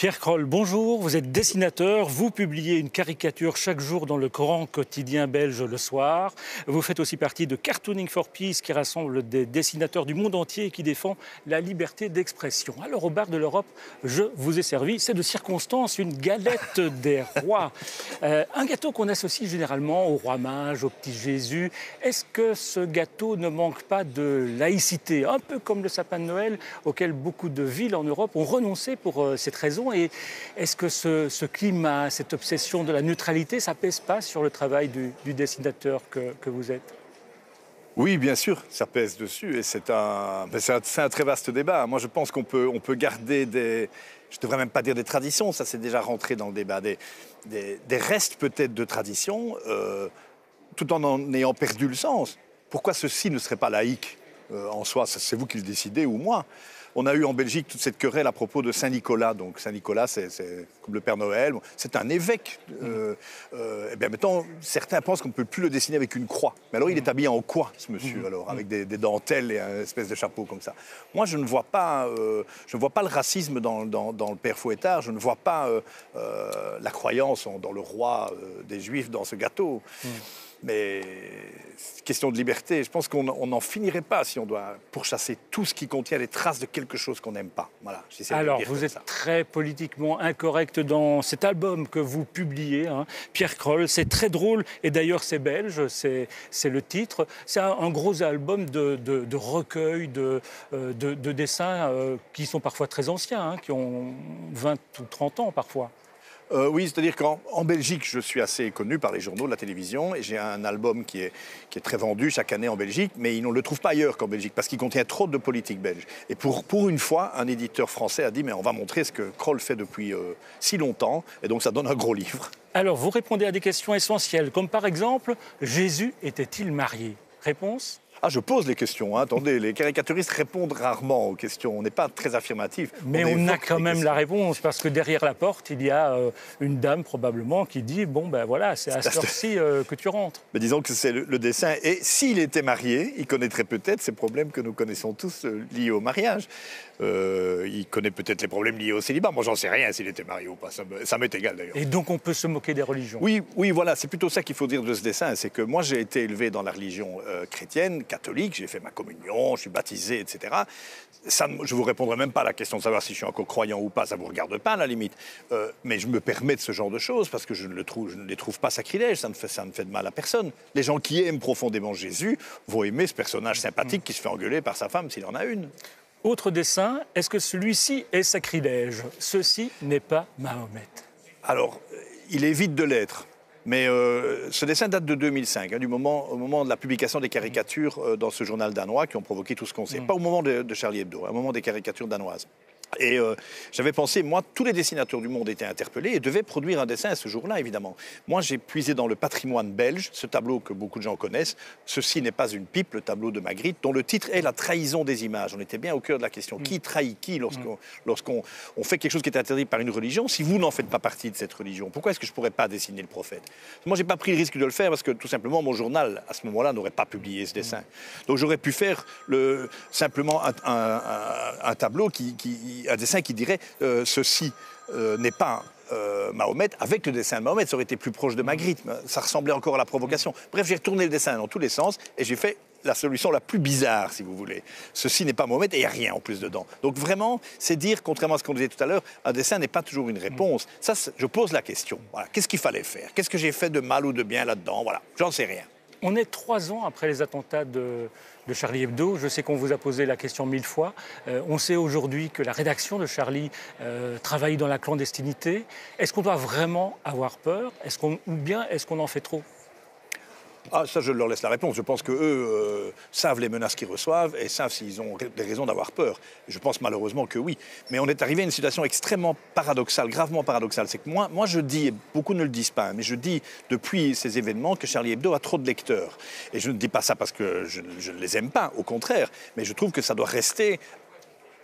Pierre Kroll, bonjour. Vous êtes dessinateur. Vous publiez une caricature chaque jour dans le grand quotidien belge Le Soir. Vous faites aussi partie de Cartooning for Peace, qui rassemble des dessinateurs du monde entier et qui défend la liberté d'expression. Alors, au bar de l'Europe, je vous ai servi, c'est de circonstance, une galette des rois. Un gâteau qu'on associe généralement au roi mage, au petit Jésus. Est-ce que ce gâteau ne manque pas de laïcité, un peu comme le sapin de Noël, auquel beaucoup de villes en Europe ont renoncé pour cette raison? Et est-ce que ce climat, cette obsession de la neutralité, ça pèse pas sur le travail du dessinateur que vous êtes? Oui, bien sûr, ça pèse dessus et c'est un très vaste débat. Moi, je pense qu'on peut garder je ne devrais même pas dire des traditions, ça c'est déjà rentré dans le débat, des restes peut-être de traditions, tout en ayant perdu le sens. Pourquoi ceci ne serait pas laïque en soi? C'est vous qui le décidez ou moi. On a eu en Belgique toute cette querelle à propos de Saint-Nicolas. Donc Saint-Nicolas, c'est comme le Père Noël, c'est un évêque. Et bien maintenant, certains pensent qu'on ne peut plus le dessiner avec une croix. Mais alors il est habillé en quoi, ce monsieur, alors, avec des dentelles et une espèce de chapeau comme ça? Moi, je ne vois pas le racisme dans le Père Fouettard. Je ne vois pas la croyance dans le roi des Juifs, dans ce gâteau. Mais question de liberté, je pense qu'on n'en finirait pas si on doit pourchasser tout ce qui contient les traces de quelque chose qu'on n'aime pas. Voilà, alors, vous êtes très politiquement incorrect dans cet album que vous publiez, hein, Pierre Kroll. C'est très drôle et d'ailleurs c'est belge, c'est le titre. C'est un gros album de recueil, de dessins qui sont parfois très anciens, hein, qui ont 20 ou 30 ans parfois. Oui, c'est-à-dire qu'en Belgique, je suis assez connu par les journaux, la télévision, et j'ai un album qui est très vendu chaque année en Belgique, mais on ne le trouve pas ailleurs qu'en Belgique, parce qu'il contient trop de politique belge. Et pour une fois, un éditeur français a dit, mais on va montrer ce que Kroll fait depuis si longtemps, et donc ça donne un gros livre. Alors, vous répondez à des questions essentielles, comme par exemple, Jésus était-il marié? Réponse? Ah, je pose les questions, hein. Attendez, les caricaturistes répondent rarement aux questions, on n'est pas très affirmatif. Mais on a quand même la réponse, parce que derrière la porte, il y a une dame probablement qui dit, bon ben voilà, c'est à cette heure-ci que tu rentres. Mais disons que c'est le dessin, et s'il était marié, il connaîtrait peut-être ces problèmes que nous connaissons tous liés au mariage. Il connaît peut-être les problèmes liés au célibat. Moi, j'en sais rien s'il était marié ou pas, ça m'est égal d'ailleurs. Et donc on peut se moquer des religions? Oui, voilà, c'est plutôt ça qu'il faut dire de ce dessin, c'est que moi j'ai été élevé dans la religion chrétienne, catholique, j'ai fait ma communion, je suis baptisé, etc. Ça, je ne vous répondrai même pas à la question de savoir si je suis encore croyant ou pas, ça ne vous regarde pas à la limite. Mais je me permets de ce genre de choses parce que je ne les trouve pas sacrilèges, ça ne fait de mal à personne. Les gens qui aiment profondément Jésus vont aimer ce personnage sympathique qui se fait engueuler par sa femme s'il en a une. Autre dessin, est-ce que celui-ci est sacrilège? Ceci n'est pas Mahomet. Alors, il évite de l'être. Mais ce dessin date de 2005, hein, au moment de la publication des caricatures dans ce journal danois qui ont provoqué tout ce qu'on sait. Pas au moment de Charlie Hebdo, au moment des caricatures danoises. Et j'avais pensé, moi, tous les dessinateurs du monde étaient interpellés et devaient produire un dessin à ce jour-là, évidemment. Moi, j'ai puisé dans le patrimoine belge, ce tableau que beaucoup de gens connaissent. Ceci n'est pas une pipe, le tableau de Magritte, dont le titre est La trahison des images. On était bien au cœur de la question. Qui trahit qui lorsqu'on fait quelque chose qui est interdit par une religion? Si vous n'en faites pas partie de cette religion, pourquoi est-ce que je ne pourrais pas dessiner le prophète? Moi, je n'ai pas pris le risque de le faire parce que, tout simplement, mon journal, à ce moment-là, n'aurait pas publié ce dessin. Donc, j'aurais pu faire simplement un tableau un dessin qui dirait ceci n'est pas Mahomet, avec le dessin de Mahomet, ça aurait été plus proche de Magritte, ça ressemblait encore à la provocation. Bref, j'ai retourné le dessin dans tous les sens et j'ai fait la solution la plus bizarre, si vous voulez. Ceci n'est pas Mahomet et il n'y a rien en plus dedans. Donc vraiment, c'est dire, contrairement à ce qu'on disait tout à l'heure, un dessin n'est pas toujours une réponse. Ça, je pose la question. Voilà. Qu'est-ce qu'il fallait faire? Qu'est-ce que j'ai fait de mal ou de bien là-dedans? Voilà, j'en sais rien. On est 3 ans après les attentats de Charlie Hebdo. Je sais qu'on vous a posé la question 1000 fois. On sait aujourd'hui que la rédaction de Charlie travaille dans la clandestinité. Est-ce qu'on doit vraiment avoir peur? Ou bien est-ce qu'on en fait trop? Ah, ça, je leur laisse la réponse. Je pense qu'eux savent les menaces qu'ils reçoivent et savent s'ils ont des raisons d'avoir peur. Je pense malheureusement que oui. Mais on est arrivé à une situation extrêmement paradoxale, gravement paradoxale. C'est que moi, je dis, et beaucoup ne le disent pas, mais je dis depuis ces événements que Charlie Hebdo a trop de lecteurs. Et je ne dis pas ça parce que je ne les aime pas, au contraire. Mais je trouve que ça doit rester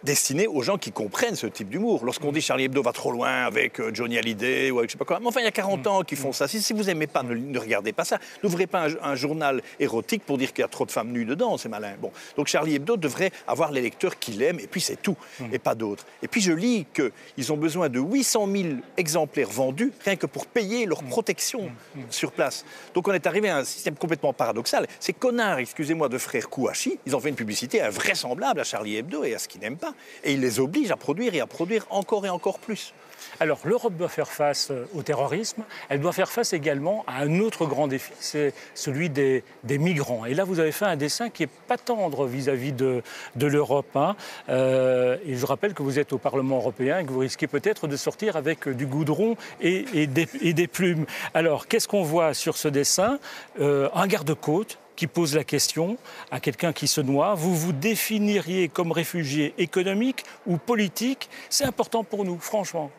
destiné aux gens qui comprennent ce type d'humour. Lorsqu'on dit Charlie Hebdo va trop loin avec Johnny Hallyday ou avec je sais pas quoi, mais enfin il y a 40 ans qu'ils font ça. Si vous n'aimez pas, ne regardez pas ça. N'ouvrez pas un journal érotique pour dire qu'il y a trop de femmes nues dedans, c'est malin. Bon. Donc Charlie Hebdo devrait avoir les lecteurs qu'il aime et puis c'est tout, et pas d'autres. Et puis je lis qu'ils ont besoin de 800 000 exemplaires vendus rien que pour payer leur protection sur place. Donc on est arrivé à un système complètement paradoxal. Ces connards, excusez-moi, de frères Kouachi, ils ont fait une publicité invraisemblable à Charlie Hebdo et à ce qu'ils n'aiment pas. Et il les oblige à produire et à produire encore et encore plus. Alors, l'Europe doit faire face au terrorisme. Elle doit faire face également à un autre grand défi, c'est celui des migrants. Et là, vous avez fait un dessin qui n'est pas tendre vis-à-vis de l'Europe. Hein. Et je rappelle que vous êtes au Parlement européen et que vous risquez peut-être de sortir avec du goudron et des plumes. Alors, qu'est-ce qu'on voit sur ce dessin? Un garde-côte qui pose la question à quelqu'un qui se noie. Vous vous définiriez comme réfugié économique ou politique? C'est important pour nous, franchement.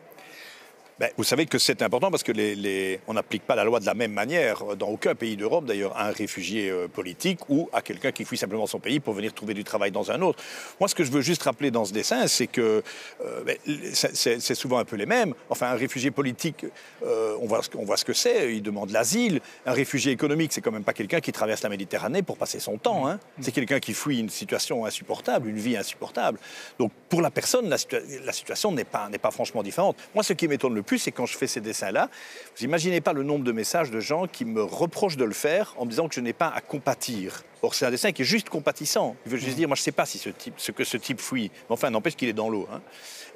Ben, vous savez que c'est important parce que on n'applique pas la loi de la même manière dans aucun pays d'Europe, d'ailleurs, à un réfugié politique ou à quelqu'un qui fuit simplement son pays pour venir trouver du travail dans un autre. Moi, ce que je veux juste rappeler dans ce dessin, c'est que c'est souvent un peu les mêmes. Enfin, un réfugié politique, on voit ce que c'est, il demande l'asile. Un réfugié économique, c'est quand même pas quelqu'un qui traverse la Méditerranée pour passer son temps. Hein. C'est quelqu'un qui fuit une situation insupportable, une vie insupportable. Donc, pour la personne, la situation n'est pas franchement différente. Moi, ce qui m'étonne le plus, c'est quand je fais ces dessins-là, vous n'imaginez pas le nombre de messages de gens qui me reprochent de le faire en me disant que je n'ai pas à compatir. Or, c'est un dessin qui est juste compatissant. Il veut juste dire, moi, je ne sais pas si ce que ce type fuit, mais enfin, n'empêche qu'il est dans l'eau. Hein.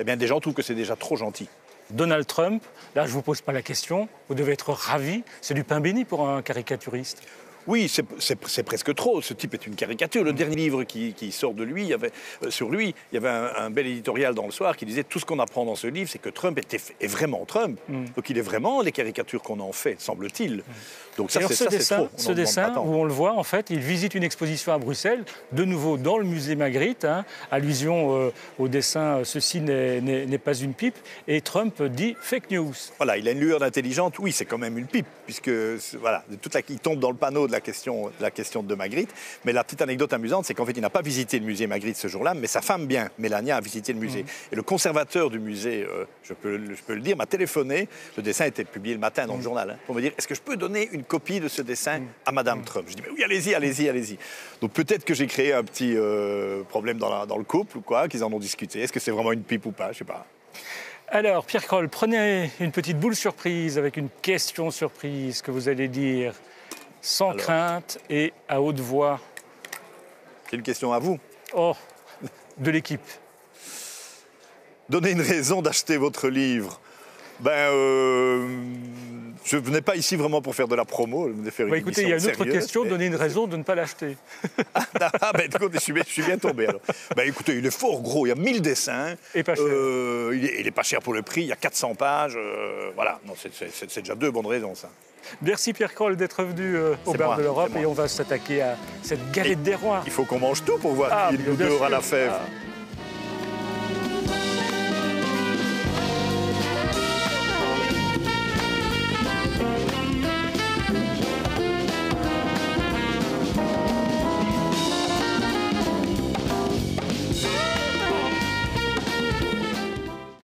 Eh bien, des gens trouvent que c'est déjà trop gentil. Donald Trump, là, je ne vous pose pas la question, vous devez être ravi. C'est du pain béni pour un caricaturiste. Oui, c'est presque trop. Ce type est une caricature. Le dernier livre qui sort de lui, sur lui, il y avait un bel éditorial dans Le Soir qui disait tout ce qu'on apprend dans ce livre, c'est que Trump est vraiment Trump. Donc il est vraiment les caricatures qu'on en fait, semble-t-il. Donc ça, c'est trop. Ce dessin, où on le voit, en fait, il visite une exposition à Bruxelles, de nouveau dans le musée Magritte, hein, allusion au dessin « Ceci n'est pas une pipe », et Trump dit « fake news ». Voilà, il a une lueur d'intelligente. Oui, c'est quand même une pipe, puisque voilà, il tombe dans le panneau de la question de Magritte. Mais la petite anecdote amusante, c'est qu'en fait, il n'a pas visité le musée Magritte ce jour-là, mais sa femme bien, Mélania, a visité le musée. Et le conservateur du musée, je peux le dire, m'a téléphoné. Le dessin a été publié le matin dans le journal, hein, pour me dire, est-ce que je peux donner une copie de ce dessin à Madame Trump? Je dis, mais oui, allez-y. Donc peut-être que j'ai créé un petit problème dans le couple ou quoi, qu'ils en ont discuté. Est-ce que c'est vraiment une pipe ou pas? Je sais pas. Alors, Pierre Kroll, prenez une petite boule surprise avec une question surprise que vous allez dire sans crainte et à haute voix. C'est une question à vous. Oh, de l'équipe. Donnez une raison d'acheter votre livre. Je ne venais pas ici vraiment pour faire de la promo. Écoutez, il y a une autre question, donnez une raison de ne pas l'acheter. Écoutez, je suis bien tombé. Alors. Écoutez, il est fort gros, il y a 1000 dessins. Et pas cher. Il est pas cher pour le prix, il y a 400 pages. Voilà, c'est déjà 2 bonnes raisons, ça. Merci Pierre Kroll d'être venu au Bar de l'Europe et on va s'attaquer à cette galette des rois. Il faut qu'on mange tout pour voir qu'il y a une odeur à la fève.